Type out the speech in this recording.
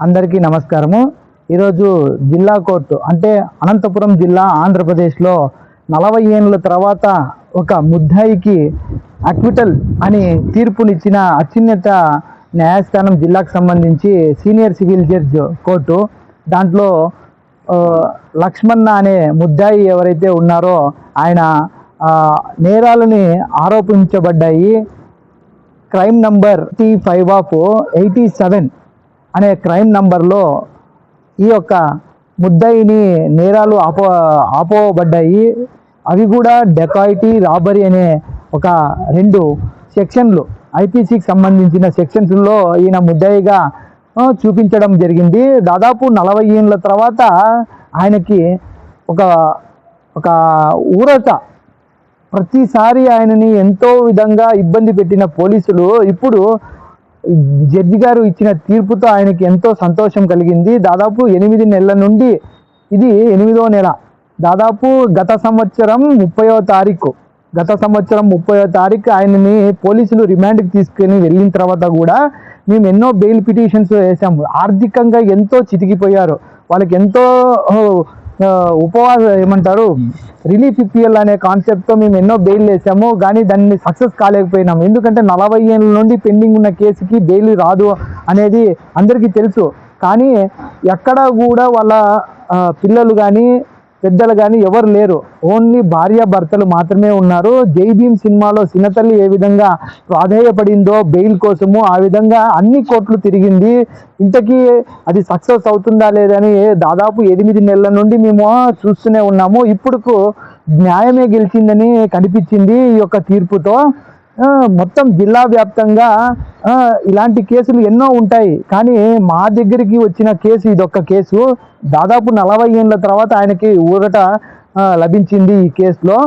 అందరికీ నమస్కారము. ఈరోజు జిల్లా కోర్టు అంటే అనంతపురం జిల్లా ఆంధ్రప్రదేశ్లో 40 ఏళ్ళ తర్వాత ఒక ముద్దాయికి అక్విటల్ అని తీర్పునిచ్చిన అత్యున్నత న్యాయస్థానం జిల్లాకు సంబంధించి సీనియర్ సివిల్ జడ్జ్ కోర్టు. దాంట్లో లక్ష్మణ అనే ముద్దాయి ఎవరైతే ఉన్నారో ఆయన నేరాలని ఆరోపించబడ్డాయి. క్రైమ్ నంబర్ 5/87 అనే క్రైమ్ నంబర్లో ఈ యొక్క ముద్దాయిని నేరాలు ఆపోబడ్డాయి. అవి కూడా డెకాయిటీ, రాబరీ అనే ఒక 2 సెక్షన్లు ఐపీసీకి సంబంధించిన సెక్షన్స్లో ఈయన ముద్దాయిగా చూపించడం జరిగింది. దాదాపు 40 ఏళ్ళ తర్వాత ఆయనకి ఒక ఊరట. ప్రతిసారి ఆయనని ఎంతో విధంగా ఇబ్బంది పెట్టిన పోలీసులు ఇప్పుడు జడ్జి గారు ఇచ్చిన తీర్పుతో ఆయనకి ఎంతో సంతోషం కలిగింది. దాదాపు 8 నెలల నుండి ఇది 8వ నెల. దాదాపు గత సంవత్సరం 30వ తారీఖు ఆయనని పోలీసులు రిమాండ్కి తీసుకుని వెళ్ళిన తర్వాత కూడా మేము ఎన్నో బెయిల్ పిటిషన్స్ వేసాము. ఆర్థికంగా ఎంతో చితికిపోయారు. వాళ్ళకి ఎంతో రిలీఫ్ ఇప్పియల్ అనే కాన్సెప్ట్తో మేము ఎన్నో బెయిల్ వేసాము, కానీ దాన్ని సక్సెస్ కాలేకపోయినాము. ఎందుకంటే 40 ఏళ్ళ నుండి పెండింగ్ ఉన్న కేసుకి బెయిల్ రాదు అనేది అందరికీ తెలుసు. కానీ ఎక్కడా కూడా వాళ్ళ పిల్లలు కానీ పెద్దలు కానీ ఎవరు లేరు. ఓన్లీ భార్యాభర్తలు మాత్రమే ఉన్నారు. జై భీమ్ సినిమాలో సినతల్లి ఏ విధంగా ప్రాధేయపడిందో బెయిల్ కోసము, ఆ విధంగా అన్ని కోర్టులు తిరిగింది. ఇంతకీ అది సక్సెస్ అవుతుందా లేదని దాదాపు 8 నెలల నుండి మేము చూస్తూనే ఉన్నాము. ఇప్పుడు న్యాయమే గెలిచిందని కనిపించింది ఈ యొక్క తీర్పుతో. మొత్తం జిల్లా వ్యాప్తంగా ఇలాంటి కేసులు ఎన్నో ఉంటాయి, కానీ మా దగ్గరికి వచ్చిన కేసు ఇదొక్క కేసు. దాదాపు 40 ఏళ్ళ తర్వాత ఆయనకి ఊరట లభించింది ఈ కేసులో.